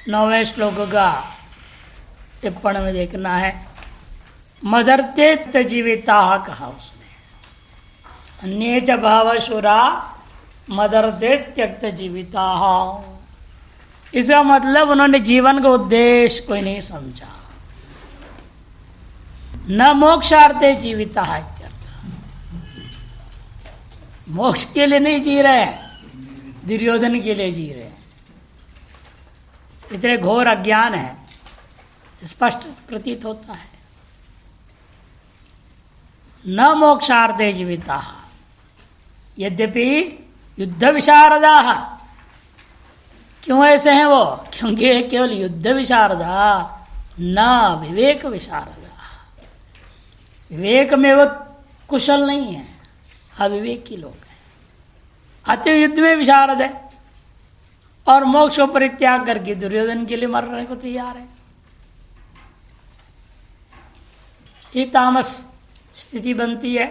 9वें श्लोक का टिप्पण में देखना है। मदर्ते तजीविता कहा उसने, अन्ये च भावशुरा मदर्ते त्यक्त जीविता। इसका मतलब उन्होंने जीवन का उद्देश्य कोई नहीं समझा। न मोक्षार्थे जीविता है, मोक्ष के लिए नहीं जी रहे, दुर्योधन के लिए जी रहे। इतने घोर अज्ञान है, स्पष्ट प्रतीत होता है। न मोक्षार्थे जीविता, यद्यपि युद्ध विशारदा। क्यों ऐसे हैं वो? क्योंकि केवल युद्ध विशारदा, न विवेक विशारदा। विवेक में वो कुशल नहीं है, अविवेकी लोग हैं। अति युद्ध में विशारद है और मोक्ष को परित्याग करके दुर्योधन के लिए मरने को तैयार है। ये तामस स्थिति बनती है।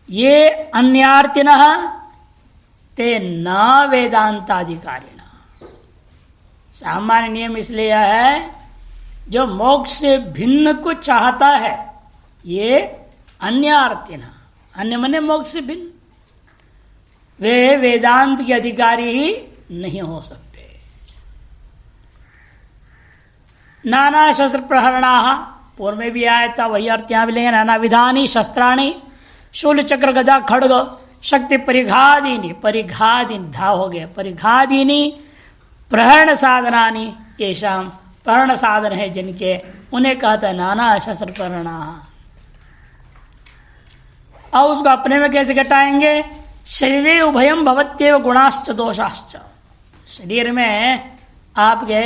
ये अन्यार्थिनः ते न वेदांताधिकारिणः। सामान्य नियम इसलिए है, जो मोक्ष से भिन्न को चाहता है ये अन्यार्थिनः, अन्य मने मोक्ष से भिन्न, वे वेदांत के अधिकारी ही नहीं हो सकते। नाना शस्त्र प्रहरणाः, पूर्व में भी आया था, वही अर्थ यहाँ भी लेंगे। नाना विधानी शस्त्राणी शूल चक्र गदा खड्ग शक्ति परिघादीनी, परिघादीनी धा हो गया, परिघादीनी प्रहरण साधनानी, येषाम प्रहरण साधन है जिनके, उन्हें कहता है नाना शस्त्र प्रहरणा। और उसको अपने में कैसे घटाएंगे? शरीरे उभयम भवत्येव गुणाश्च दोषाश्च। शरीर में आपके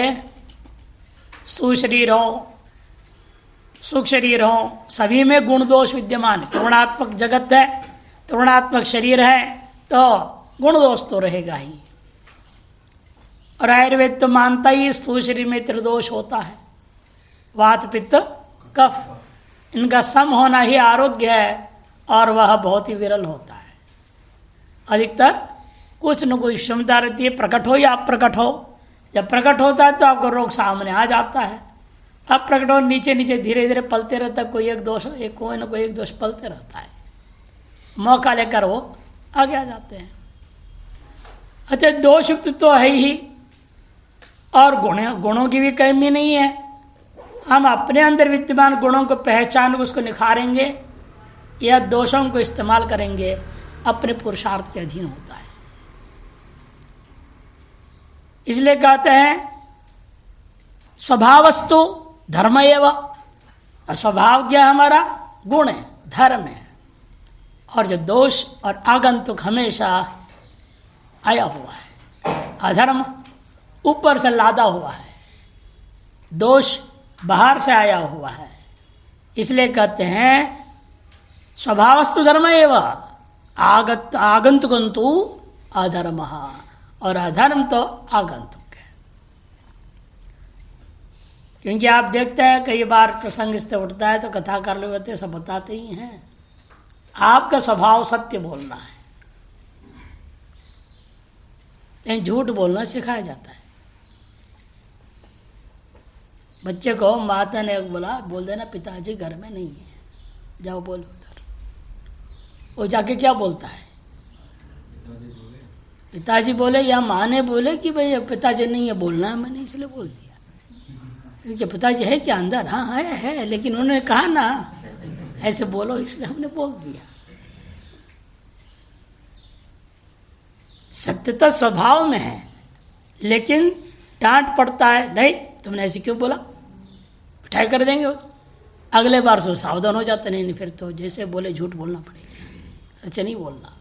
सुशरीर हो, सुख शरीर हो, सभी में गुण दोष विद्यमान। त्रिगुणात्मक जगत है, त्रिगुणात्मक शरीर है, तो गुण दोष तो रहेगा ही। और आयुर्वेद तो मानता ही स्थूल शरीर में त्रिदोष होता है, वात पित्त कफ। इनका सम होना ही आरोग्य है, और वह बहुत ही विरल होता है। अधिकतर कुछ न कुछ क्षमता रहती है, प्रकट हो या अप्रकट हो। जब प्रकट होता है तो आपको रोग सामने आ जाता है। अब प्रकट हो नीचे नीचे धीरे धीरे पलते रहता है, कोई एक दोष, एक कोई न कोई एक दोष पलते रहता है। मौका लेकर वो आगे आ जाते हैं। अच्छा, दोषयुक्त तो है ही, और गुणों की भी कमी नहीं है। हम अपने अंदर विद्यमान गुणों को पहचान, उसको निखारेंगे या दोषों को इस्तेमाल करेंगे, अपने पुरुषार्थ के अधीन होता है। इसलिए कहते हैं स्वभावस्तु धर्म एवं। स्वभाव क्या है हमारा? गुण है, धर्म है। और जो दोष और आगंतुक हमेशा आया हुआ है, अधर्म ऊपर से लादा हुआ है, दोष बाहर से आया हुआ है। इसलिए कहते हैं स्वभावस्तु धर्म एवं आगंतुकंतु अधर्म, और अधर्म तो आगंतुक है। क्योंकि आप देखते हैं कई बार प्रसंग इससे उठता है तो कथाकार लोग होते सब बताते ही हैं, आपका स्वभाव सत्य बोलना है, लेकिन झूठ बोलना सिखाया जाता है। बच्चे को माता ने बोल देना पिताजी घर में नहीं है, जाओ बोलो उधर। वो जाके क्या बोलता है? पिताजी बोले या माँ ने बोले कि भाई पिताजी नहीं है, बोलना है, मैंने इसलिए बोल दिया। क्योंकि पिताजी है क्या अंदर? हाँ है, लेकिन उन्होंने कहा ना ऐसे बोलो, इसलिए हमने बोल दिया। सत्यता स्वभाव में है, लेकिन डांट पड़ता है, नहीं तुमने ऐसे क्यों बोला, पिटाई कर देंगे उसको। अगले बार से सावधान हो जाते, नहीं फिर तो जैसे बोले झूठ बोलना पड़ेगा, सच नहीं बोलना।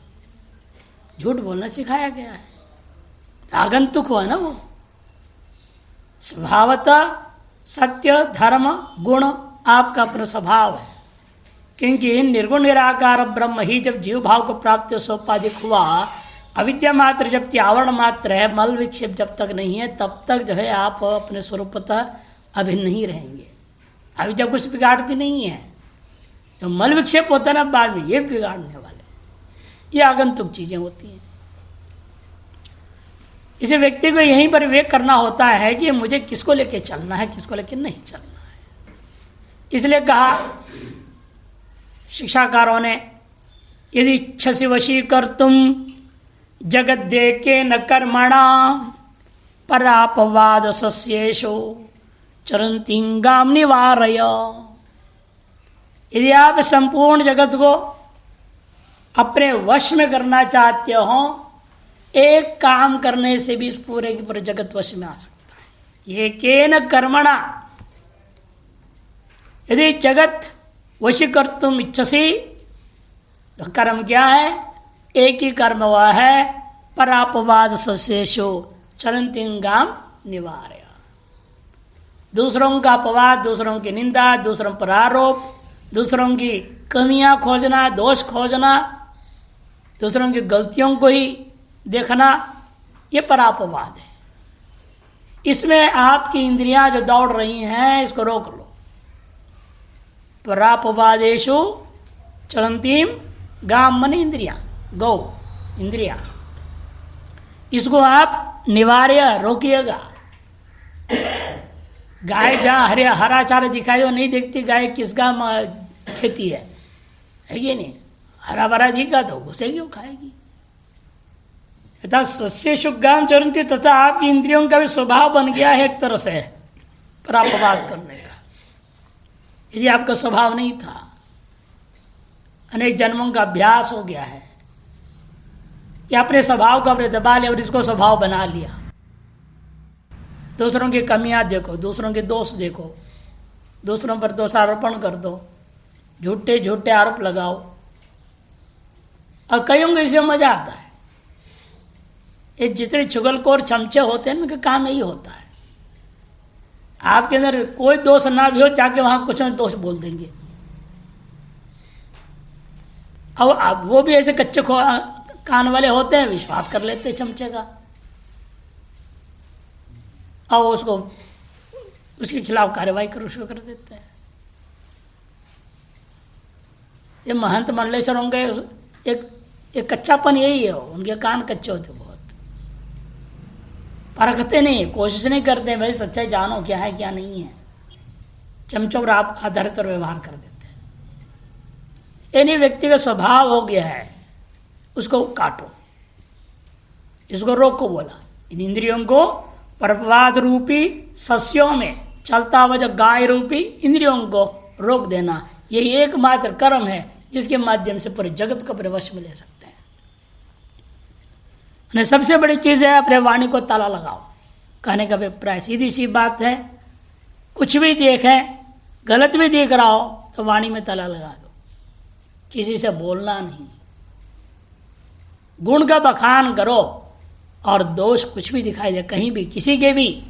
झूठ बोलना सिखाया गया है, आगंतुक हुआ ना वो। स्वभावतः सत्य धर्म गुण आपका अपना स्वभाव है। क्योंकि निर्गुण निराकार ब्रह्म ही जब जीव भाव को प्राप्त सोपाधिक हुआ, अविद्या मात्र जब त्यावरण मात्र है, मल विक्षेप जब तक नहीं है, तब तक जो है आप अपने स्वरूपतः अभिन्न नहीं रहेंगे। अविद्या कुछ बिगाड़ती नहीं है, जो मल विक्षेप होता है ना बाद में, ये बिगाड़ने वाले, ये आगंतुक चीजें होती हैं। इसे व्यक्ति को यहीं पर विवेक करना होता है कि मुझे किसको लेके चलना है, किसको लेके नहीं चलना है। इसलिए कहा शिक्षाकारों ने, यदि इच्छसि वशी कर तुम जगत देके न कर्मणा परापवाद सस्येशो चरंतिंगाम निवारय। यदि आप संपूर्ण जगत को अपने वश में करना चाहते हो, एक काम करने से भी इस पूरे के पूरे जगत वश में आ सकता है। ये केन कर्मणा, यदि जगत वशी कर तुम इच्छसी, तो कर्म क्या है? एक ही कर्म वह है, परापवाद सशेषो चरंतिंगाम निवार्य। दूसरों का अपवाद, दूसरों की निंदा, दूसरों पर आरोप, दूसरों की कमियां खोजना, दोष खोजना, दूसरों की गलतियों को ही देखना, ये परापवाद है। इसमें आपकी इंद्रियां जो दौड़ रही हैं, इसको रोक लो। परापवादेशु चरंतीम गाम मन इंद्रिया, गौ इंद्रिया, इसको आप निवार्य रोकिएगा। गाय जहां हरा चारा दिखाई दो नहीं देखती, गाय किसका खेती है कि नहीं? हरा भरा दिखा तो घुसेगी, वो खाएगी। तथा सस्य शुगाम चरंती, तथा आपकी इंद्रियों का भी स्वभाव बन गया है एक तरह से परापवाद करने का। यदि आपका स्वभाव नहीं था, अनेक जन्मों का अभ्यास हो गया है कि अपने स्वभाव को अपने दबा लिया और इसको स्वभाव बना लिया। दूसरों की कमियां देखो, दूसरों के दोष देखो, दूसरों पर दोषारोपण कर दो, झूठे झूठे आरोप लगाओ, और कईयों को इसमें मजा आता है। ये जितने चुगलखोर चमचे होते हैं, उनका काम यही होता है। आपके अंदर कोई दोष ना भी हो, जाके वहां कुछ न दोष बोल देंगे। अब वो भी ऐसे कच्चे कान वाले होते हैं, विश्वास कर लेते हैं चमचे का, और उसको उसके खिलाफ कार्रवाई शुरू कर देते हैं। ये महंत मंडलेश्वर होंगे, एक कच्चापन यही है, उनके कान कच्चे होते बहुत, परखते नहीं, कोशिश नहीं करते भाई सच्चाई जानो क्या है क्या नहीं है, चमचों पर आप आधारित और व्यवहार कर देते हैं। यानी व्यक्ति का स्वभाव हो गया है, उसको काटो, इसको रोको। बोला इन इंद्रियों को परपवाद रूपी सस्यों में चलता हुआ जो गाय रूपी इंद्रियों को रोक देना, यही एकमात्र कर्म है जिसके माध्यम से पूरे जगत को अपने वश में ले सकते हैं। सबसे बड़ी चीज है अपने वाणी को ताला लगाओ। कहने का अभिप्राय सीधी सी बात है, कुछ भी देखें, गलत भी देख रहा हो तो वाणी में ताला लगा दो, किसी से बोलना नहीं। गुण का बखान करो और दोष कुछ भी दिखाई दे कहीं भी, किसी के भी,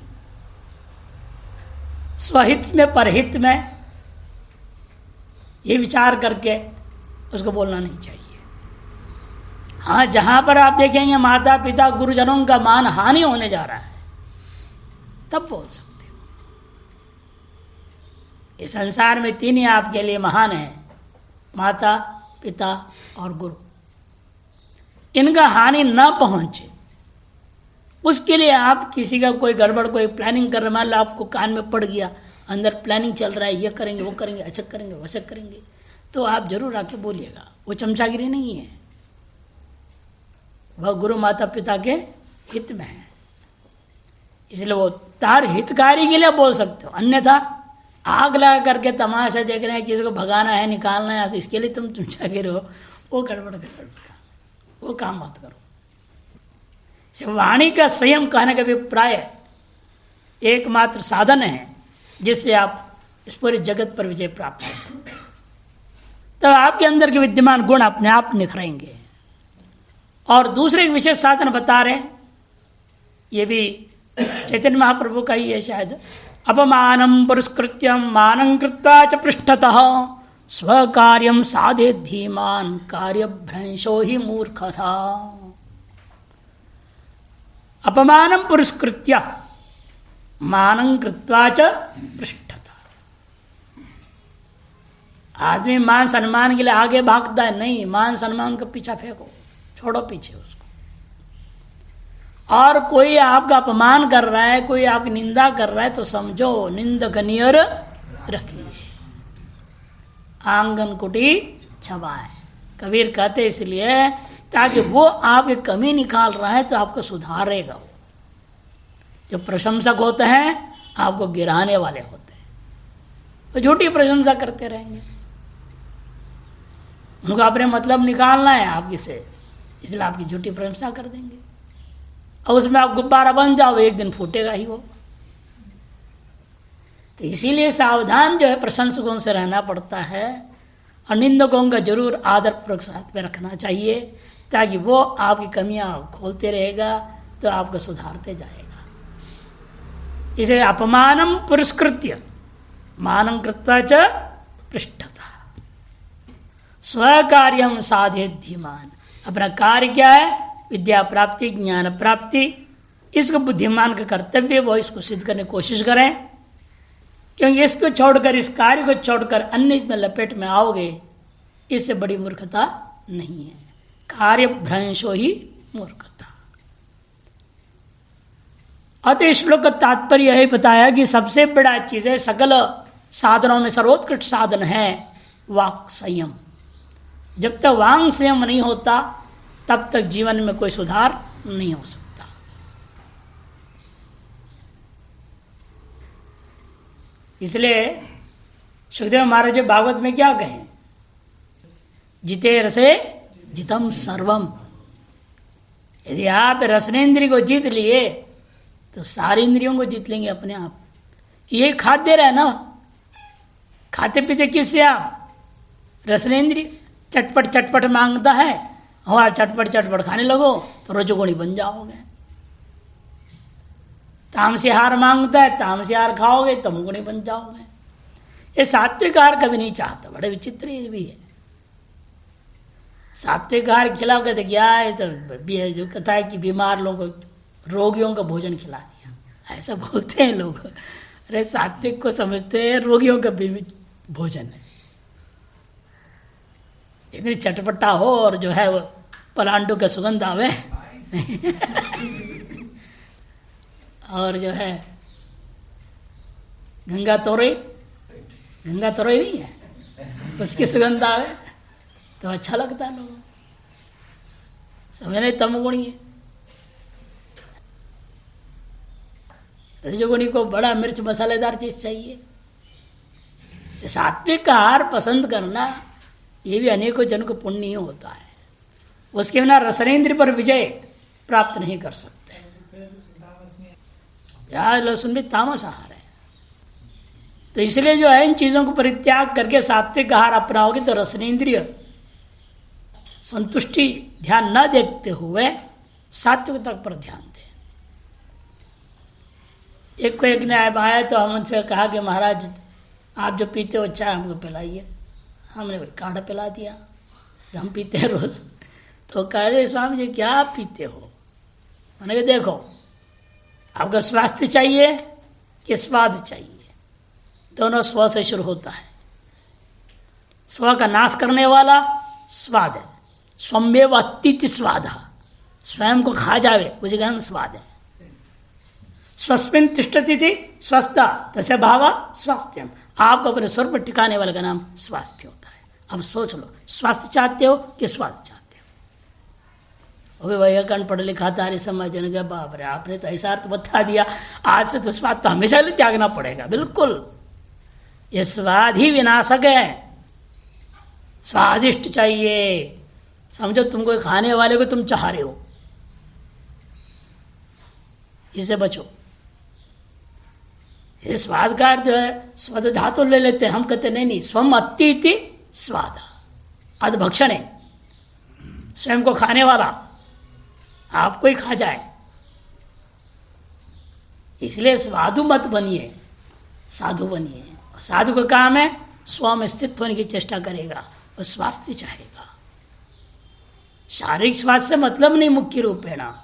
स्वहित में परहित में, ये विचार करके उसको बोलना नहीं चाहिए। हाँ, जहां पर आप देखेंगे माता पिता गुरुजनों का मान हानि होने जा रहा है, तब बोल सकते हो। इस संसार में तीन ही आपके लिए महान है, माता पिता और गुरु। इनका हानि न पहुंचे उसके लिए आप किसी का कोई गड़बड़, कोई प्लानिंग कर रहे, मान लो आपको कान में पड़ गया, अंदर प्लानिंग चल रहा है, ये करेंगे वो करेंगे, ऐसा करेंगे वैसा करेंगे, तो आप जरूर आके बोलिएगा। वो चमचागिरी नहीं है, वह गुरु माता पिता के हित में है, इसलिए वो तार हितकारी के लिए बोल सकते हो। अन्यथा आग लगा करके तमाशा देख रहे हैं, किसी को भगाना है, निकालना है, इसके लिए तुम चमचागिरी हो, वो गड़बड़ का वो काम मत करो। वाणी का संयम कहने का अभिप्राय एकमात्र साधन है जिससे आप इस पूरे जगत पर विजय प्राप्त कर सकते हैं। तो आपके अंदर के विद्यमान गुण अपने आप निखरेंगे। और दूसरे एक विशेष साधन बता रहे, ये भी चैतन्य महाप्रभु का ही है शायद, अपमानम पुरस्कृत्यम मानं कृत्वा च पृष्ठतः स्वकार्यम साधे धीमान कार्यभ्रंशो ही मूर्खता। अपमानम पुरस्कृत्य मानं कृत्वा च पृष्ठतः। आदमी मान सम्मान के लिए आगे भागता है, नहीं, मान सम्मान का पीछा फेंको, छोड़ो पीछे उसको। और कोई आपका अपमान कर रहा है, कोई आपकी निंदा कर रहा है, तो समझो निंदक नियर रखिए, आंगन कुटी छवाए। कबीर कहते इसलिए ताकि वो आपकी कमी निकाल रहा है तो आपको सुधारेगा। वो जो प्रशंसक होते हैं आपको गिराने वाले होते हैं, तो झूठी प्रशंसा करते रहेंगे, उनको अपने मतलब निकालना है आपकी से, इसलिए आपकी झूठी प्रशंसा कर देंगे और उसमें आप गुब्बारा बन जाओ, एक दिन फूटेगा ही वो। तो इसीलिए सावधान जो है प्रशंसकों से रहना पड़ता है और निंदकों का जरूर आदरपूर्वक साथ में रखना चाहिए, ताकि वो आपकी कमियां खोलते रहेगा तो आपको सुधारते जाएगा। इसे अपमानम पुरस्कृत्य मानं कृत्वा च पृष्ठता स्वकार्यम साधेध्यमान। अपना कार्य क्या है? विद्या प्राप्ति, ज्ञान प्राप्ति। इसको बुद्धिमान का कर्तव्य, वो इसको सिद्ध करने की कोशिश करें, क्योंकि इसको छोड़कर, इस कार्य को छोड़कर अन्य इसमें लपेट में आओगे, इससे बड़ी मूर्खता नहीं है। कार्य भ्रंशो ही मूर्खता। अतः श्लोक का तात्पर्य यही बताया कि सबसे बड़ा चीज है, सकल साधनों में सर्वोत्कृष्ट साधन है वाक् संयम। जब तक वांग संयम नहीं होता तब तक जीवन में कोई सुधार नहीं हो सकता। इसलिए सुखदेव महाराज भागवत में क्या कहें? जिते रसे जितम सर्वम। यदि आप रसनेन्द्रिय को जीत लिए तो सारी इंद्रियों को जीत लेंगे अपने आप। ये खाद्य रहे ना, खाते पीते किससे आप? रसनेन्द्रिय। चटपट चटपट मांगता है, हो आप चटपट चटपट खाने लगो तो रजोगुणी बन जाओगे। तामसी आहार मांगता है, तामसी आहार खाओगे तमोगुणी बन जाओगे। ये सात्विक आहार कभी नहीं चाहता। बड़े विचित्र ये भी है। सात्विक आहार खिलाओगे तो क्या है, तो जो कहता है कि बीमार लोगों को, रोगियों का भोजन खिला दिया, ऐसा बोलते हैं लोग। अरे सात्विक को समझते हैं रोगियों का भोजन है। जितनी चटपटा हो और जो है वो पलांडू का सुगंध आवे और जो है गंगा तोरई नहीं है, उसकी सुगंध आवे तो अच्छा लगता है लोगों। समझ तमगुणी है। रजोगुणी को बड़ा मिर्च मसालेदार चीज चाहिए। सात्विक आहार पसंद करना ये भी अनेकों जन को पुण्य ही होता है। उसके बिना रसनेन्द्र पर विजय प्राप्त नहीं कर सकते। यार लहसुन भी तामस आहार है, तो इसलिए जो है इन चीजों को परित्याग करके सात्विक आहार अपनाओगे तो रसनेन्द्रिय संतुष्टि ध्यान न देखते हुए सात्विकता पर ध्यान दें। एक को एक ने आया तो हम उनसे कहा कि महाराज आप जो पीते हो चाय हमको पिलाइए। हमने भाई काढ़ा पिला दिया जो हम पीते हैं रोज। तो कह रहे स्वामी जी क्या आप पीते हो? मैंने कहा देखो आपका स्वास्थ्य चाहिए कि स्वाद चाहिए? दोनों स्व से शुरू होता है। स्व का नाश करने वाला स्वाद है। स्वमेव अतिथि स्वाद, स्वयं को खा जावे उसी का नाम स्वाद है। स्वस्मिन तिष्ठति थी स्वस्थता तस्य भावा स्वास्थ्यम। आपको अपने स्वर पर टिकाने वाले का नाम स्वास्थ्य होता है। अब सोच लो, स्वास्थ्य चाहते हो कि स्वास्थ्य चाहते हो? अभी भैया कण पढ़ लिखा था अरे समझ गया, बाप रे आपने तो ऐसा अर्थ बता दिया, आज से तो स्वाद तो हमेशा लिए त्यागना पड़ेगा। बिल्कुल, ये स्वाद ही विनाशक है। स्वादिष्ट चाहिए। समझो तुमको खाने वाले को तुम चाह रहे हो, इससे बचो। ये स्वाद का अर्थ जो है स्वद धातु ले लेते हैं, हम कहते नहीं स्वम अति स्वाद, अधभक्षण है। स्वयं को खाने वाला आपको ही खा जाए, इसलिए स्वादु मत बनिए, साधु बनिए। साधु का काम है स्व में स्थित होने की चेष्टा करेगा और स्वास्थ्य चाहेगा। शारीरिक स्वास्थ्य से मतलब नहीं, मुख्य रूपेणा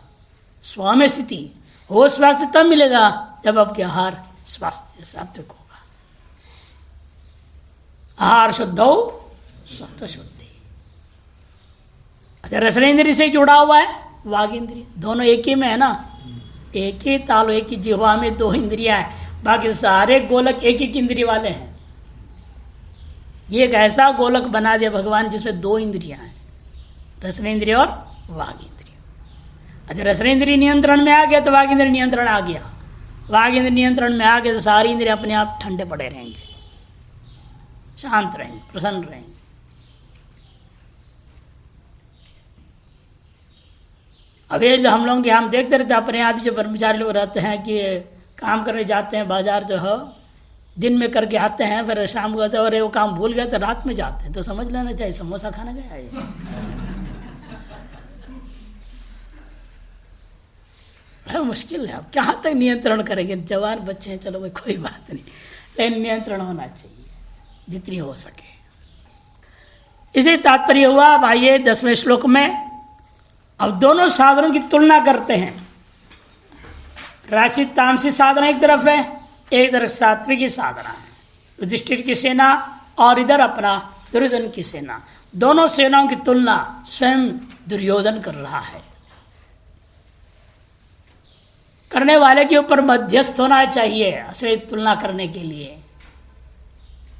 स्व में स्थिति हो। स्वास्थ्य तब मिलेगा जब आपके आहार स्वास्थ्य सात्विक होगा। आहार शुद्ध हो सत्व शुद्धि। अच्छा, रसनेन्द्रिय से जुड़ा हुआ है वाग इंद्रिय, दोनों एक ही में है ना। एक ही ताल, एक ही जिह्वा में 2 इंद्रियां हैं, बाकी सारे गोलक एक ही इंद्रिय वाले हैं। ये एक ऐसा गोलक बना दिया भगवान जिसमें 2 इंद्रियां हैं, रसनेन्द्रिय और वाग इंद्रिय। अच्छा, रसनेन्द्रिय नियंत्रण में आ गया तो वाग इंद्रिय नियंत्रण आ गया, वाग इंद्रिय नियंत्रण में आ गया तो सारी इंद्रिय अपने आप ठंडे पड़े रहेंगे, शांत रहेंगे, प्रसन्न रहेंगे। अब ये हम लोग हम देखते रहते अपने आप जो कर्मचारी लोग रहते हैं कि काम करने जाते हैं बाजार, जो है दिन में करके आते हैं, फिर शाम को आते हैं और वो काम भूल गए तो रात में जाते हैं, तो समझ लेना चाहिए समोसा खाना गया है। मुश्किल है, अब कहाँ तक नियंत्रण करेंगे, जवान बच्चे हैं, चलो भाई कोई बात नहीं, लेकिन नियंत्रण होना चाहिए जितनी हो सके। इसे तात्पर्य हुआ भाई 10वें श्लोक में। अब दोनों साधनों की तुलना करते हैं। राशि तामसिक साधना एक तरफ है, एक तरफ सात्विकी साधना है, युधिष्ठिर की सेना और इधर अपना दुर्योधन की सेना। दोनों सेनाओं की तुलना स्वयं दुर्योधन कर रहा है। करने वाले के ऊपर मध्यस्थ होना चाहिए असली तुलना करने के लिए,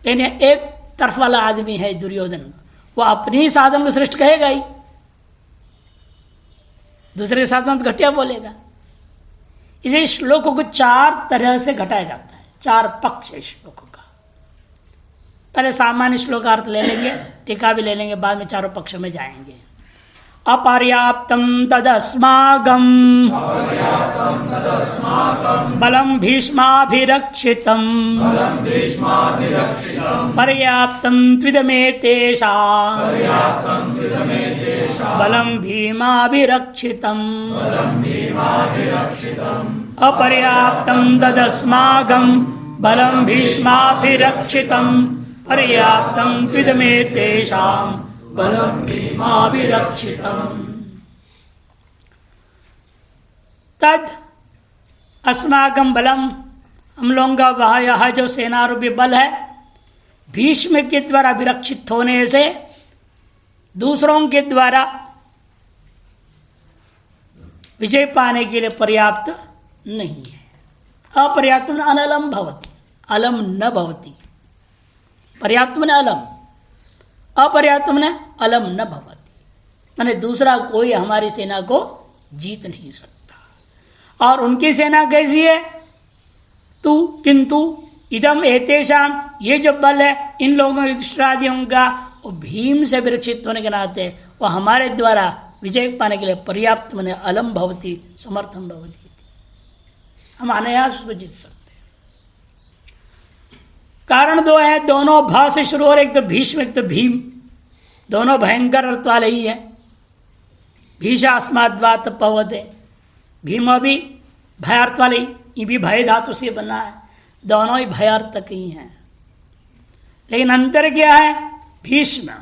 लेकिन एक तरफ वाला आदमी है दुर्योधन, वो अपनी साधन को श्रेष्ठ कहेगा ही, दूसरे साधन तो घटिया बोलेगा। इसे श्लोकों को 4 तरह से घटाया जाता है, 4 पक्ष है श्लोकों का। पहले सामान्य श्लोकार्थ ले लेंगे, टीका भी ले लेंगे, बाद में 4 पक्षों में जाएंगे। अपर्याप्तम तदस्माकं बलं भीष्माभिरक्षितम् पर्याप्तं त्विदमेतेषां बलं भीमाभिरक्षितम् अपर्याप्तं तदस्माकं बलं भीष्माभिरक्षितम् पर्याप्तं त्विदमेतेषां बलं भीमाभिरक्षितम्। तद अस्माकं बलम, हम लोगों का वह यह जो सेना रूपी बल है, भीष्म के द्वारा विरक्षित होने से दूसरों के द्वारा विजय पाने के लिए पर्याप्त नहीं है। अपर्याप्त अनलम भवति, अलम न भवति। पर्याप्त में अलम, अपर्याप्त में अलम न भवति, माने दूसरा कोई हमारी सेना को जीत नहीं सकता। और उनकी सेना कैसी है? तू किंतु इदम एतेषाम, ये जो बल है इन लोगों युधिष्ठिरादियों का, वो भीम से विरक्षित होने के नाते वो हमारे द्वारा विजय पाने के लिए पर्याप्त माने अलम भवति, समर्थम भवति, हम अनायास उसको जीत सकते। कारण 2 है, दोनों भा से शुरू हो रहे, एक तो भीष्म एक तो भीम, दोनों भयंकर अर्थ वाले ही है। भीषास्माद्वात पवते, भीम भी भयार्थ वाले, ये भी भय धातु से बना है, दोनों ही भयार्थक ही हैं। लेकिन अंतर क्या है? भीष्म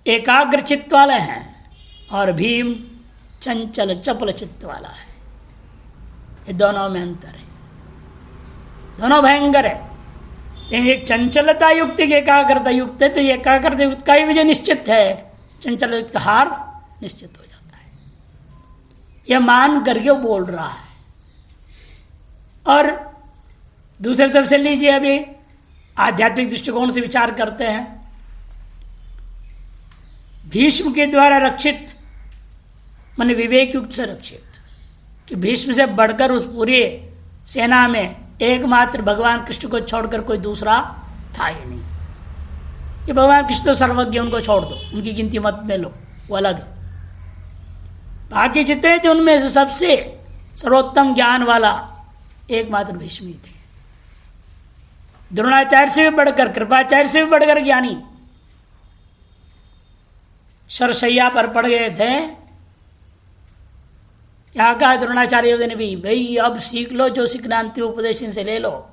एकाग्र चित्त वाले हैं और भीम चंचल चपल चित्त वाला है। ये दोनों में अंतर है, दोनों भयंकर है। लेकिन एक चंचलता युक्त, एक एकाग्रता युक्त है, तो ये एकाग्रता युक्त का ही विजय निश्चित है, चंचल युक्त का हार निश्चित हो जाता है। यह मान करके वो बोल रहा है। और दूसरी तरफ से लीजिए, अभी आध्यात्मिक दृष्टिकोण से विचार करते हैं। भीष्म के द्वारा रक्षित माने विवेक युक्त से रक्षित, कि भीष्म से बढ़कर उस पूरी सेना में एकमात्र भगवान कृष्ण को छोड़कर कोई दूसरा था ही नहीं, कि भगवान कृष्ण तो सर्वज्ञ, उनको छोड़ दो, उनकी गिनती मत में लो, वो अलग। बाकी जितने थे उनमें से सबसे सर्वोत्तम ज्ञान वाला एकमात्र भीष्म ही थे। द्रोणाचार्य से भी बढ़कर, कृपाचार्य से भी बढ़कर ज्ञानी, शरशैया पर पड़ गए थे। क्या कहा द्रोणाचार्य ने भी, भाई अब सीख लो जो सीखना, अंतिम उपदेश इनसे ले लो,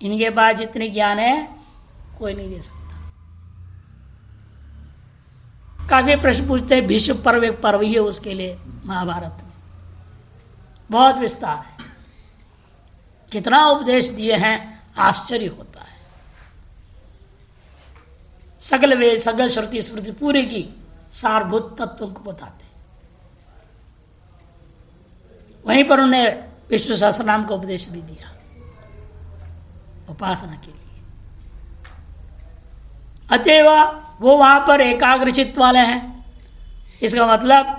इनके पास जितने ज्ञान है कोई नहीं दे सकता। काफी प्रश्न पूछते हैं, भीष्म पर्व एक पर्व ही है उसके लिए, महाभारत में बहुत विस्तार है, कितना उपदेश दिए हैं, आश्चर्य होता है। सकल वेद सकल श्रुति स्मृति पूरी की सारभूत तत्वों को बताते हैं। वहीं पर उन्हें विष्णु सहस्रनाम का उपदेश भी दिया उपासना के लिए। अतएव वो वहां पर एकाग्र चित्त वाले हैं। इसका मतलब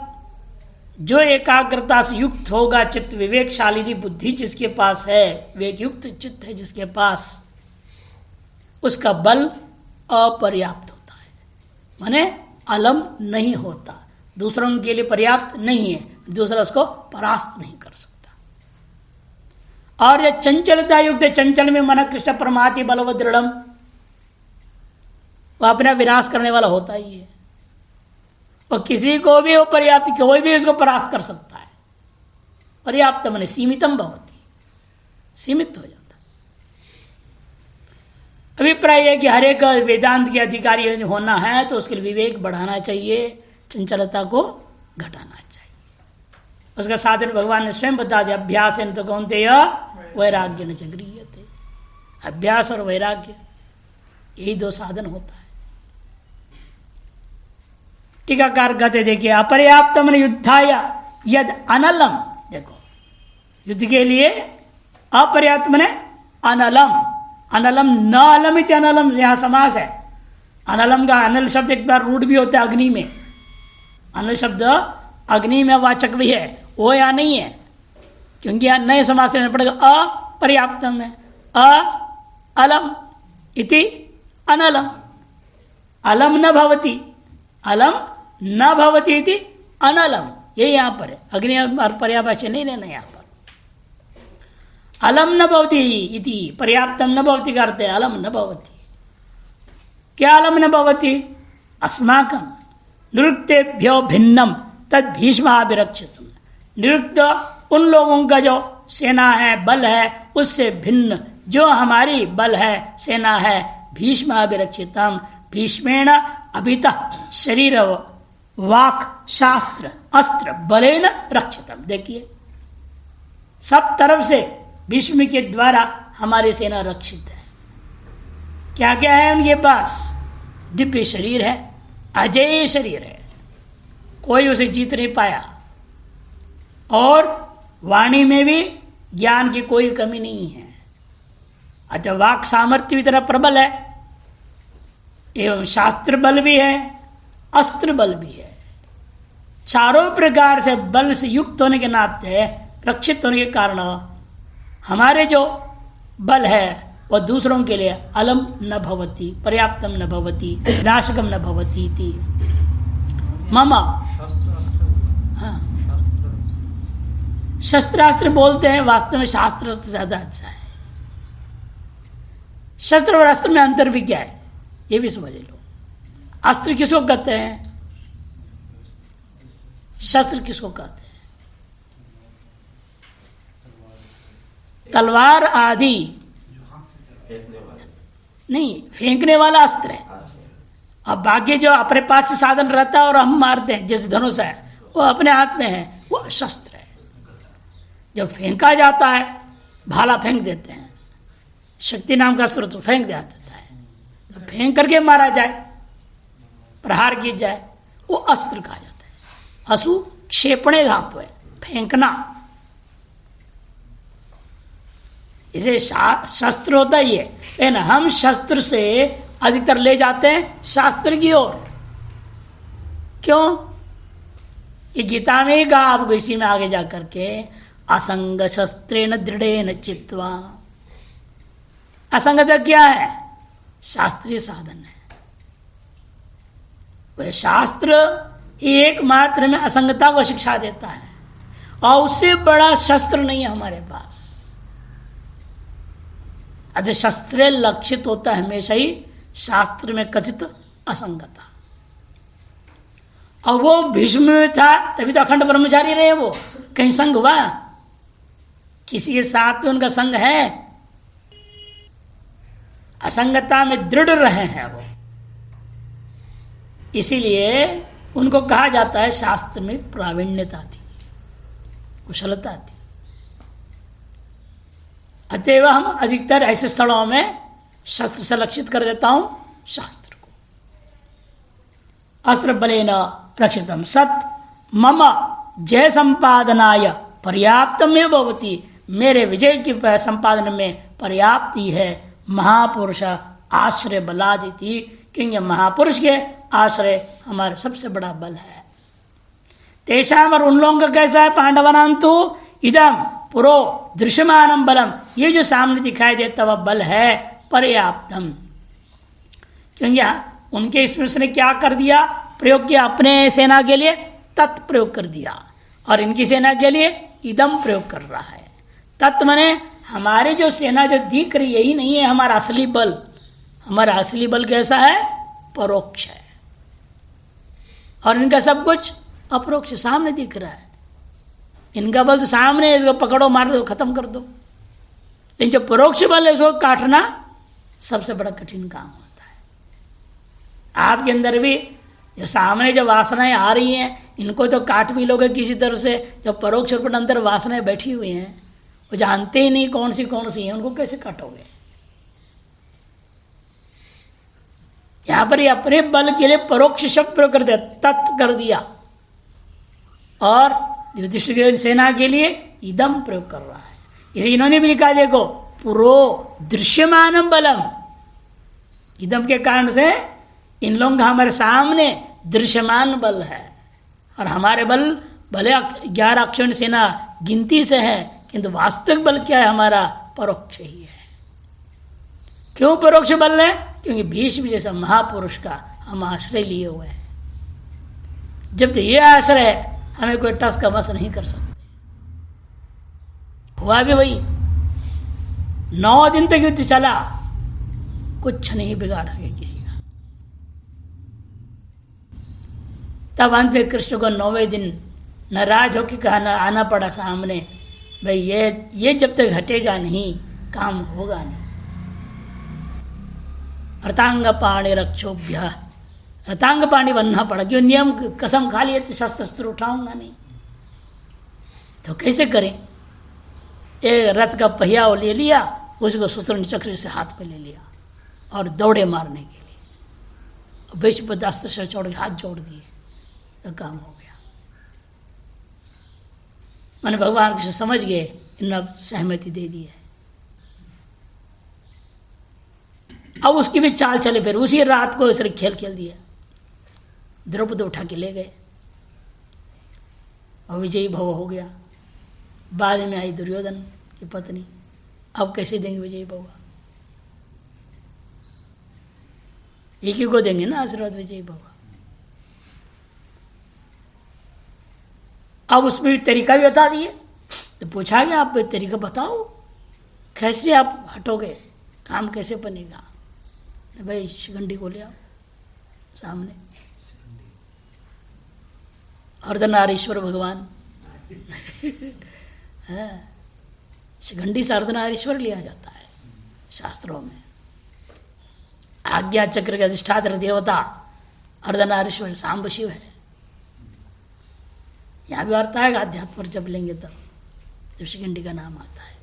जो एकाग्रता से युक्त होगा चित्त, विवेकशालिनी बुद्धि जिसके पास है, विवेक युक्त चित्त है जिसके पास, उसका बल अपर्याप्त होता है, माने अलम नहीं होता, दूसरों के लिए पर्याप्त नहीं है, दूसरा उसको परास्त नहीं कर सकता। और यह चंचलता युक्त है, चंचल में मन कृष्ण परमाति बलव दृढ़म, वह अपना विनाश करने वाला होता ही है। और किसी को भी वो पर्याप्त, कोई भी उसको परास्त कर सकता है। पर्याप्त माने सीमितम भवति, सीमित हो जाता। अभिप्राय है कि हर एक वेदांत के अधिकारी होना है तो उसके लिए विवेक बढ़ाना चाहिए, चंचलता को घटाना चाहिए। उसका साधन भगवान ने स्वयं बता दिया, अभ्यास तो कौनते वैराग्य न चक्रियते। अभ्यास और वैराग्य यही दो साधन होता है। टीकाकार कहते देखिए, अपर्याप्त मन युद्धाय यद अनलम, देखो युद्ध के लिए अपर्याप्त मने अनलम, अनलम न अलम इति अनलम, यहां समास है। अनलम का अनल शब्द एक बार रूढ़ भी होता है अग्नि में, अनल शब्द अग्नि में वाचक भी है, वो यहां नहीं है क्योंकि यहां नए समास लेना पड़ेगा। अपर्याप्तम है, अलम इति अनलम, अलम न भवति, अलम न भवति इति अनलम, ये यहां पर है। अग्नि और पर्याभाष्य नहीं लेना यहां पर। अलम न भवति इति पर्याप्तम न भवति करते, अलम न भवति। क्या अलम न भवति? अस्माकं निरुक्तेभ्यो भिन्नम तद भीष्माभिरक्षितुम, निरुक्त उन लोगों का जो सेना है, बल है, उससे भिन्न जो हमारी बल है, सेना है, भीष्माभिरक्षितम, भीष्मेण अभितः शरीर वाक् शास्त्र अस्त्र बलेन रक्षितम। देखिए सब तरफ से भीष्म के द्वारा हमारी सेना रक्षित है। क्या क्या है उनके पास? दिव्य शरीर है, अजेय शरीर है, कोई उसे जीत नहीं पाया, और वाणी में भी ज्ञान की कोई कमी नहीं है। अतः वाक सामर्थ्य भी तरह प्रबल है, एवं शास्त्र बल भी है, अस्त्र बल भी है। चारों प्रकार से बल से युक्त होने के नाते, रक्षित होने के कारण हमारे जो बल है वह दूसरों के लिए अलम न भवति, पर्याप्तम न भवति, नाशकम न भवति इति मम। हाँ, शस्त्रास्त्र बोलते हैं, वास्तव में शास्त्र ज्यादा अच्छा है। शस्त्र और अस्त्र में अंतर भी क्या है ये भी समझ लो। अस्त्र किसको कहते हैं? शस्त्र किसको कहते हैं? तलवार आदि नहीं, फेंकने वाला अस्त्र है। अब बाकी जो अपने पास से साधन रहता है और हम मारते हैं, जैसे धनुष है, वो अपने हाथ में है, वो शस्त्र है। जब फेंका जाता है, भाला फेंक देते हैं, शक्ति नाम का अस्त्र तो फेंक दिया जाता है, तो फेंक करके मारा जाए, प्रहार की जाए, वो अस्त्र कहा जाता है। असु क्षेपणे धातु है, फेंकना। इसे शस्त्र होता ही है, लेकिन हम शस्त्र से अधिकतर ले जाते हैं शास्त्र की ओर। क्यों? ये गीता में ही कहा आपको, इसी में आगे जाकर के, असंग शस्त्रेण दृढ़ेन चित्वा। असंगता क्या है? शास्त्रीय साधन है। वह शास्त्र ही एकमात्र में असंगता को शिक्षा देता है, और उससे बड़ा शस्त्र नहीं है हमारे पास। अतः शस्त्र लक्षित होता है हमेशा ही शास्त्र में कथित असंगता। और वो भीष्म में था, तभी तो अखंड ब्रह्मचारी रहे। वो कहीं संग हुआ? किसी के साथ में उनका संग है? असंगता में दृढ़ रहे हैं वो। इसीलिए उनको कहा जाता है शास्त्र में प्रावीण्यता थी, कुशलता थी। अतएव हम अधिकतर ऐसे स्थलों में शस्त्र से लक्षित कर देता हूं शास्त्र को। अस्त्र बलेन रक्षितम सत मम जय संपादनाय पर्याप्तमेव भवति, मेरे विजय की संपादन में पर्याप्ति है महापुरुष आश्रय बलादिति, क्योंकि महापुरुष के आश्रय हमारा सबसे बड़ा बल है। तेषाम, और उन लोगों का कैसा है, पांडवानांतु इदम पुरो दृश्यमानम बलम, ये जो सामने दिखाई देता वह बल है पर्याप्तम। क्योंकि उनके इसमें ने क्या कर दिया, प्रयोग किया अपने सेना के लिए तत् प्रयोग कर दिया, और इनकी सेना के लिए इदम प्रयोग कर रहा है। तत् माने हमारी जो सेना जो दिख रही यही नहीं है हमारा असली बल। हमारा असली बल कैसा है, परोक्ष है, और इनका सब कुछ अपरोक्ष सामने दिख रहा है। इनका बल तो सामने, इसको पकड़ो मार दो खत्म कर दो, लेकिन जो परोक्ष बल है उसको काटना सबसे बड़ा कठिन काम होता है। आपके अंदर भी जो सामने जो वासनाएं आ रही हैं इनको तो काट भी लोगे किसी तरह से। जो परोक्ष रूप अंदर वासनाएं बैठी हुई हैं वो जानते ही नहीं कौन सी हैं, उनको कैसे काटोगे। यहां पर ये अपने बल के लिए परोक्ष शब्द प्रयोग कर दिया, तत् कर दिया, और युधिष्ठिर की सेना के लिए इदम प्रयोग कर रहा है। इसे इन्होंने भी लिखा, देखो पुरो दृश्यमानम बलम, इदम के कारण से इन लोगों का हमारे सामने दृश्यमान बल है, और हमारे बल भले 11 अक्षौहिणी सेना गिनती से है, किंतु वास्तविक बल क्या है हमारा, परोक्ष ही है। क्यों परोक्ष बल है, क्योंकि भीष्म जैसा महापुरुष का हम आश्रय लिए हुए हैं। जब तक ये आश्रय है हमें कोई टस का मस नहीं कर सकते। हुआ भी वही, 9 दिन तक युद्ध चला, कुछ नहीं बिगाड़ सके किसी का। तब अंत में कृष्ण को 9वें दिन नाराज होकर कहना आना पड़ा सामने, भाई ये जब तक हटेगा नहीं काम होगा नहीं। अर्तांग पाणी रक्षोभ्य, रतांग पाणी बनना पड़ा, क्यों नियम कसम खा लिए तो शस्त्र उठाऊंगा नहीं, तो कैसे करें। एक रथ का पहिया ले लिया, उसको सुतरण चक्र से हाथ पे ले लिया और दौड़े मारने के लिए। भीष्म अस्त्र से छोड़ के हाथ जोड़ दिए तो काम हो गया। मैंने भगवान कृष्ण समझ गए, इन्होंने सहमति दे दी है। अब उसकी भी चाल चले, फिर उसी रात को इसने खेल खेल दिया, द्रौपदी उठा के ले गए और विजयी भव हो गया। बाद में आई दुर्योधन की पत्नी, अब कैसे देंगे विजयी भव, एक ही को देंगे ना आशीर्वाद विजयी भव। अब उसमें भी तरीका भी बता दिए, तो पूछा गया आप तरीका बताओ कैसे आप हटोगे, काम कैसे बनेगा। भाई शिखंडी को ले आओ सामने, अर्धनारीश्वर भगवान है, शिखंडी से अर्धनारीश्वर लिया जाता है शास्त्रों में। आज्ञा चक्र के अधिष्ठात्र देवता अर्धनारीश्वर सांब शिव है। यहां भी अर्थ आएगा अध्यात्म पर जब लेंगे तब, जब शिखंडी का नाम आता है।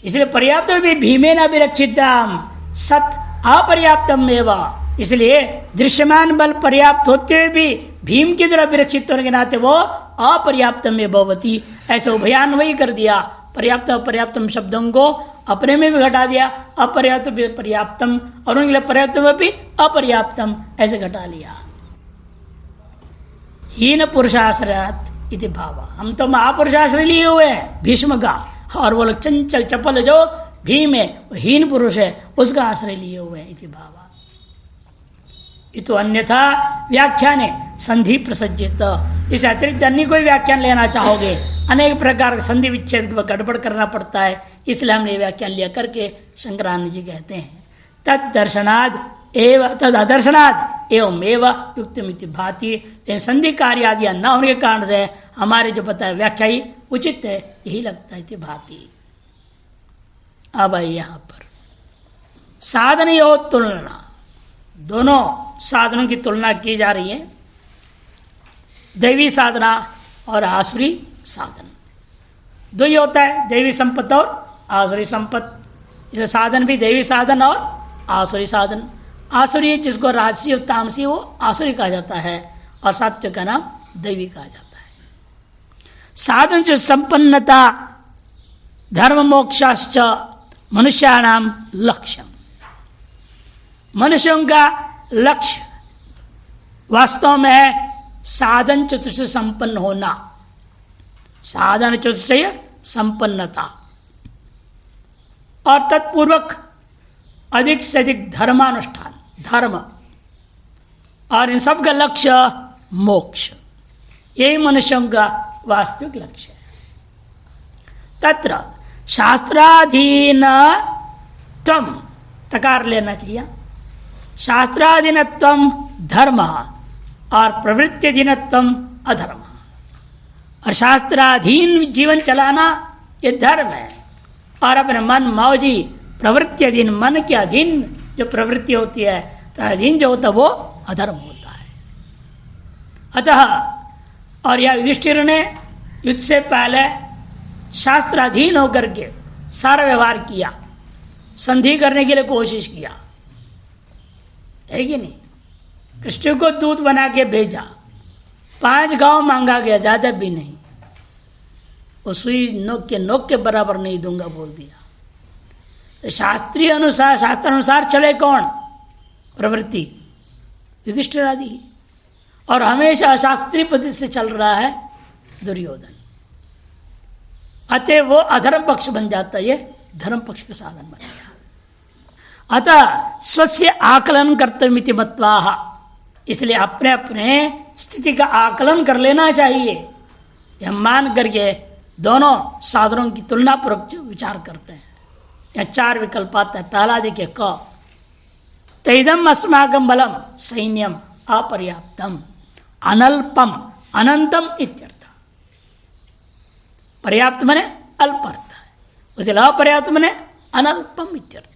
इसलिए पर्याप्त भी भीमेन अभिरक्षिताम सत अपर्याप्तम एवं, इसलिए दृश्यमान बल पर्याप्त होते हुए भी भीम की तरह अभिरक्षित होने के नाते वो अपर्याप्तम में भवती, ऐसे उभयान्वयी कर दिया। पर्याप्त अपर्याप्तम शब्दों को अपने में भी घटा दिया, अपर्याप्त पर्याप्तम, और उनके लिए पर्याप्त में भी अपर्याप्तम ऐसे घटा लिया। हीन पुरुषाश्रयात इति भाव, हम तो महापुरुषाश्रय लिए हुए हैं भीष्म का, और वो लोग चंचल चपल जो भीम है वो हीन पुरुष है, उसका आश्रय लिए हुए हैं इति भाव। तो अन्यथा व्याख्यान संधि प्रसज्जित, इस अतिरिक्त अन्य कोई व्याख्यान लेना चाहोगे अनेक प्रकार के संधि विच्छेद गड़बड़ करना पड़ता है, इसलिए हमने व्याख्यान लिया करके शंकरानंद जी कहते हैं तद दर्शनाद एवं तद अदर्शनाद एवं एवं युक्तमिति भाति। संधि कार्य आदि न होने के कारण से हमारे जो पता है व्याख्या ही उचित है, यही लगता है भाति। अब यहां पर साधन और तुलना, दोनों साधनों की तुलना की जा रही है, दैवी साधना और आसुरी साधन। दो ही होता है, दैवी संपत्ति और आसुरी संपत्ति। इसे साधन भी दैवी साधन और आसुरी साधन। आसुरी जिसको राजसी और तामसी वो आसुरी कहा जाता है, और सात्विक का नाम दैवी कहा जाता है। साधन से संपन्नता धर्म मोक्षाश्च मनुष्याणाम लक्ष्य। मनुष्यों का लक्ष्य वास्तव में है साधन चतुष्टय से संपन्न होना, साधन चतुष्टय संपन्नता, और तत्पूर्वक अधिक से अधिक धर्मानुष्ठान, धर्म, और इन सब का लक्ष्य मोक्ष। यही मनुष्यों का वास्तविक लक्ष्य है। तत्र शास्त्राधीन त्वम, तकार लेना चाहिए, शास्त्राधीनत्वम धर्म और प्रवृत्त्यधीनत्वम अधर्म। और शास्त्राधीन जीवन चलाना ये धर्म है, और अपने मन मौजी प्रवृत्त्यधीन, मन के अधीन जो प्रवृत्ति होती है, तो अधीन जो होता है वो अधर्म होता है। अतः और यह युधिष्ठिर ने युद्ध से पहले शास्त्राधीन होकर के सारा व्यवहार किया, संधि करने के लिए कोशिश किया, है कि नहीं। कृष्ण को दूत बना के भेजा, 5 गांव मांगा गया, ज्यादा भी नहीं। वो सुई नोक के बराबर नहीं दूंगा बोल दिया। तो शास्त्रीय अनुसार, शास्त्र अनुसार चले कौन? प्रवृत्ति, युधिष्ठिर आदि। और हमेशा शास्त्रीय पद्धति से चल रहा है दुर्योधन। अतः वो अधर्म पक्ष बन जाता है, ये धर्म पक्ष का साधन बन गया। अतः स्वस्य आकलन कर्तव्यमिति मत्वाह, इसलिए अपने अपने स्थिति का आकलन कर लेना चाहिए। यह मान करके दोनों साधनों की तुलना पूर्वक विचार करते हैं। यह 4 विकल्प आता है। पहला देखिए क, तैदम अस्माकं बलम सैन्यम अपर्याप्तम अनल्पम अनंतम इत्यर्थ। पर्याप्त मने अल्प अर्थ है, उसे अपर्याप्त मने अनल्पम इत्यर्थ।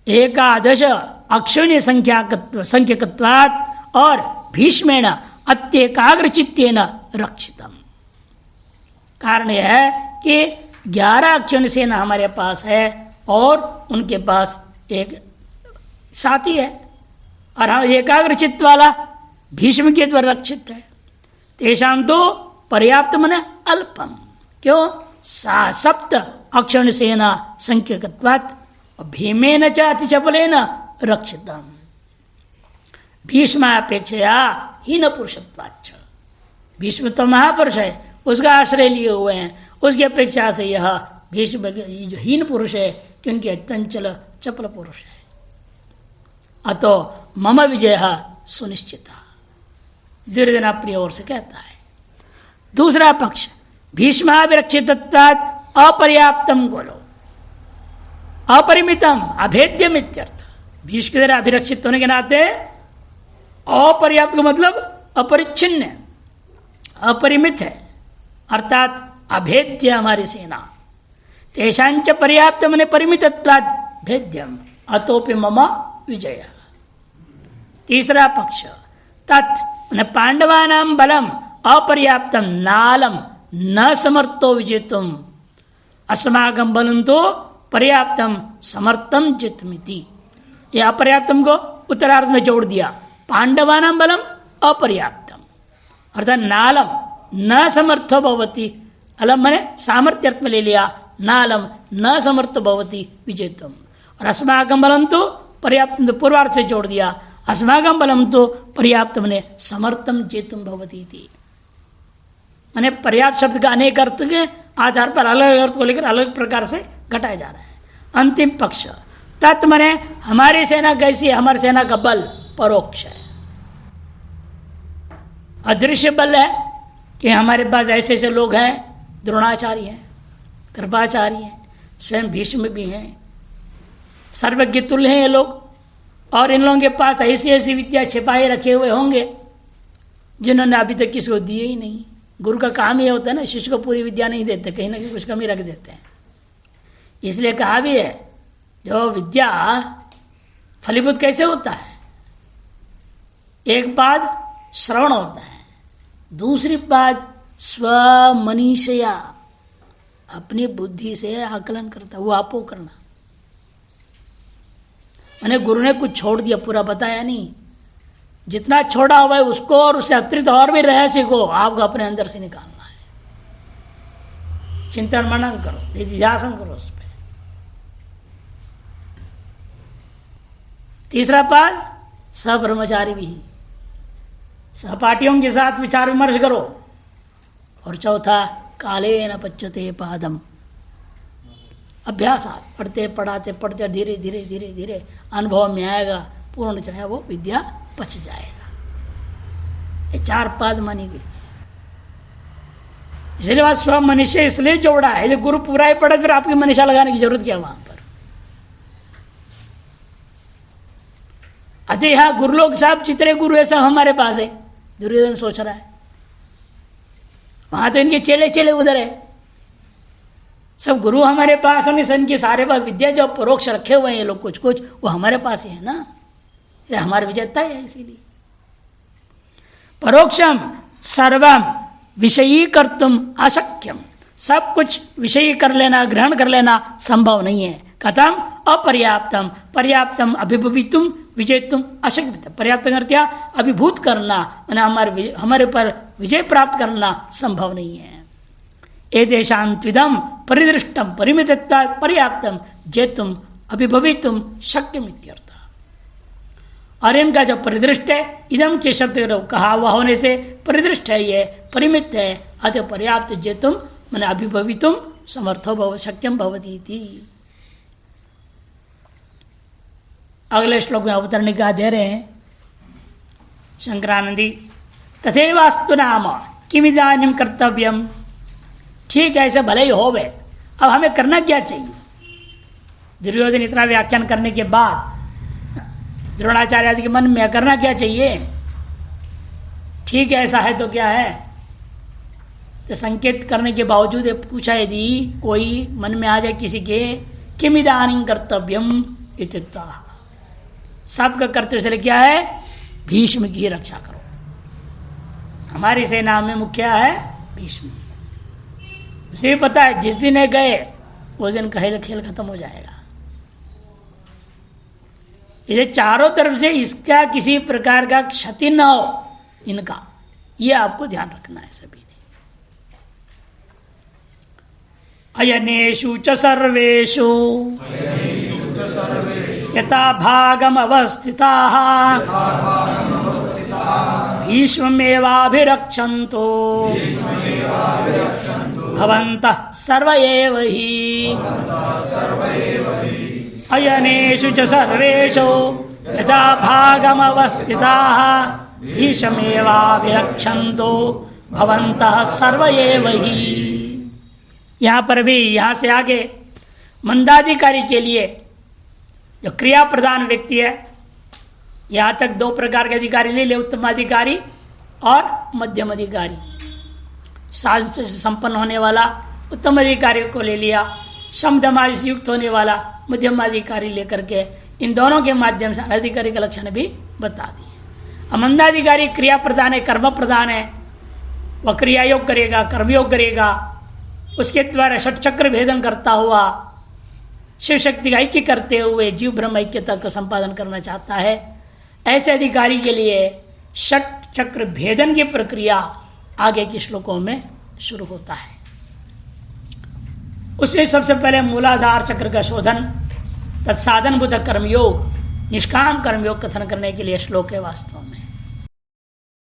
एकादश अक्षुण्य संख्यकत्वात् और भीष्मेण अत्येकाग्रचित्तेन रक्षितम। कारण यह है कि 11 अक्षुण्य सेना हमारे पास है और उनके पास एक साथी है, और हम एकाग्रचित्त वाला भीष्म के द्वारा रक्षित है। तेषाम तो पर्याप्त मने अल्पम, क्यों? सप्त अक्षुण्य सेना संख्यकत्वात् भीमेन च अतिचपलेन रक्षितम। भीष्मापेक्षया हीन पुरुषत्वाच्च, भीष्म तो महापुरुष है, उसका आश्रय लिए हुए हैं, उसकी अपेक्षा से यह भीष्म जो हीन पुरुष है, क्योंकि चंचल चपल पुरुष है। अतो मम विजय सुनिश्चित, दुर्योधन अपनी ओर से कहता है। दूसरा पक्ष भीष्माभिरक्षितत्वात् अपर्याप्तम गोलो अपरिमितम अभेद्यम इत्यर्थ। भीष्म के द्वारा अभिरक्षित होने के नाते अपर्याप्त का मतलब अपरिच्छिन्न, अपरिमित है, अर्थात अभेद्य हमारी सेना। तेषांच पर्याप्त मने परिमितत्वात् भेद्यम अतोपि मम विजय। तीसरा पक्ष तत् पांडवानां बलम अपर्याप्तम नालम न समर्थो विजेतुम अस्माकं बलम तो पर्याप्तम समर्थम जितमिति। यह अपर्याप्तम को उत्तरार्ध में जोड़ दिया। पांडवानां बलम अपर्याप्तम अर्थात नालम न समर्थो भवति, अलम मैंने सामर्थ्य अर्थ में ले लिया, नालम न समर्थो भवति विजेतुम। और अस्माकं बलम तो पर्याप्तम तो पूर्वार्थ से जोड़ दिया, अस्माकं बलम तो पर्याप्त मने समर्थम जेतुम भवति थी। मैंने पर्याप्त शब्द का अनेक अर्थ के आधार पर अलग अर्थ को लेकर अलग प्रकार से घटाया जा रहा है। अंतिम पक्ष तत् मने हमारी सेना कैसी है? हमारी सेना का बल परोक्ष है, अदृश्य बल है कि हमारे पास ऐसे ऐसे लोग हैं, द्रोणाचार्य हैं, कृपाचार्य हैं, स्वयं भीष्म भी हैं, सर्वज्ञ तुल्य हैं ये लोग। और इन लोगों के पास ऐसी ऐसी विद्या छिपाए रखे हुए होंगे जिन्होंने अभी तक किसी को दिए ही नहीं। गुरु का काम ये होता है ना, शिष्य को पूरी विद्या नहीं देते, कहीं ना कहीं कुछ कमी रख देते हैं। इसलिए कहा भी है जो विद्या फलीभूत कैसे होता है? एक बात श्रवण होता है, दूसरी बात स्वमनीषया अपनी बुद्धि से आकलन करता, वो आपो करना। मैंने गुरु ने कुछ छोड़ दिया, पूरा बताया नहीं, जितना छोड़ा हुआ है उसको और उससे अतिरिक्त और भी रहस्य को आपको अपने अंदर से निकालना है। चिंतन मनन करो, निधिध्यासन करो उस पर। तीसरा पद सब्रह्मचारी भी, सहपाठियों के साथ विचार विमर्श करो। और चौथा काले न पच्यते पादम, अभ्यास पढ़ते पढ़ाते पढ़ते धीरे धीरे धीरे धीरे अनुभव में आएगा, पूर्ण चाहे वो विद्या पच जाएगा। ये 4 पद मानी गई। इसलिए वहां स्व मनीषा इसलिए जोड़ा है, यदि गुरु पूरा ही पढ़े फिर आपकी मनीषा लगाने की जरूरत क्या वहां पर। अतः यहां गुरु लोग साहब चित्रे गुरु है, सब हमारे पास है, दुर्योधन सोच रहा है। वहां तो इनके चेले चेले उधर है, सब गुरु हमारे पास, हमें सन के सारे पास विद्या जो परोक्ष रखे हुए हैं ये लोग कुछ कुछ, वो हमारे पास ही है ना, ये हमारी विजेता है। इसीलिए परोक्षम सर्वम विषयी कर्तुम अशक्यम, सब कुछ विषयी कर लेना, ग्रहण कर लेना संभव नहीं है। कथम अपर्याप्तम, पर्याप्तम अभिभूतुम विजेतुम अशक्य। पर्याप्त करते अभिभूत करना, हमारे पर विजय प्राप्त करना संभव नहीं है। एदेशांत्विदम परिदृष्टम परिमितत्वात् पर्याप्तम जेतुम अभिभवितुम शक्यम इत्यर्थ। और इनका जो परिदृष्ट है, इदम के शब्द कहा हुआ होने से परिदृष्ट है, ये परिमित है, अतः पर्याप्त जेतुम मैंने अभिभवितुम समर्थो भव शक्यम भवती थी। अगले श्लोक में अवतरणिका दे रहे हैं शंकरानंदी। तथैवास्तु नाम किमिदानीं कर्तव्यम, ठीक है ऐसे भले ही हो गए, अब हमें करना क्या चाहिए। दुर्योधन इतना व्याख्यान करने के बाद द्रोणाचार्य आदि के मन में करना क्या चाहिए, ठीक है ऐसा है तो क्या है। तो संकेत करने के बावजूद पूछा यदि कोई मन में आ जाए किसी के, किमिदानीं कर्तव्यम इत्युक्तः, सबका कर्तव्य से क्या है, भीष्म की रक्षा करो। हमारी सेना में मुख्य है भीष्म, उसे पता है जिस दिन गए उस दिन खेल खत्म हो जाएगा। इसे चारों तरफ से इसका किसी प्रकार का क्षति न हो, इनका ये आपको ध्यान रखना है सभी ने। अयनेषु च सर्वेषु यथा भागम अवस्थिताः भीष्ममेवाभिरक्षन्तु भवन्तः सर्व एव हि। अयनेषु च सर्वेषु यथा भागम अवस्थिताः भीष्ममेवाभिरक्षन्तु भवन्तः सर्व एव हि। यहाँ पर भी, यहाँ से आगे मंदाधिकारी के लिए जो क्रिया प्रधान व्यक्ति है, यहाँ तक 2 प्रकार के अधिकारी ले ले, उत्तम अधिकारी और मध्यम अधिकारी। साध से संपन्न होने वाला उत्तम अधिकारी को ले लिया, शमदमादि से युक्त होने वाला मध्यम अधिकारी लेकर के इन दोनों के माध्यम से अधिकारी का लक्षण भी बता दिए। मंदाधिकारी क्रिया प्रधान है, कर्म प्रधान है, वह क्रिया योग करेगा, कर्मयोग करेगा, उसके द्वारा षट चक्र भेदन करता हुआ शिव शक्ति का ऐक्य करते हुए जीव ब्रह्म ऐक्यता का संपादन करना चाहता है। ऐसे अधिकारी के लिए षट चक्र भेदन की प्रक्रिया आगे के श्लोकों में शुरू होता है। उसने सबसे पहले मूलाधार चक्र का शोधन, तत्साधन बुद्ध कर्मयोग, निष्काम कर्मयोग कथन करने के लिए श्लोक है वास्तव में।